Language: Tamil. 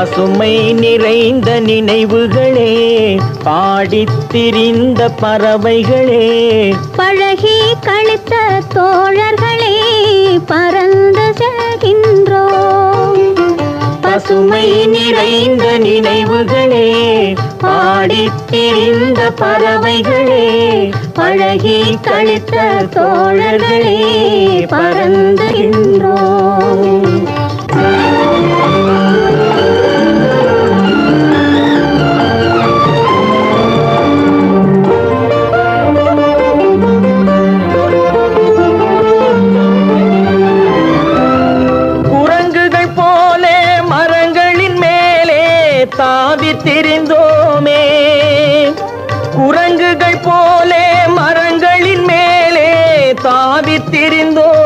பசுமை நிறைந்த நினைவுகளே, பாடித் திரிந்த பறவைகளே, பழகி கழித்த தோழர்களே, பறந்து செல்கின்றோம். பசுமை நிறைந்த நினைவுகளே, பாடித் திரிந்த பறவைகளே, பழகி கழித்த தோழர்களே, பறந்துகின்றோம். திரிந்தோமே, குரங்குகள் போலே மரங்களின் மேலே தாவித் திரிந்தோம்.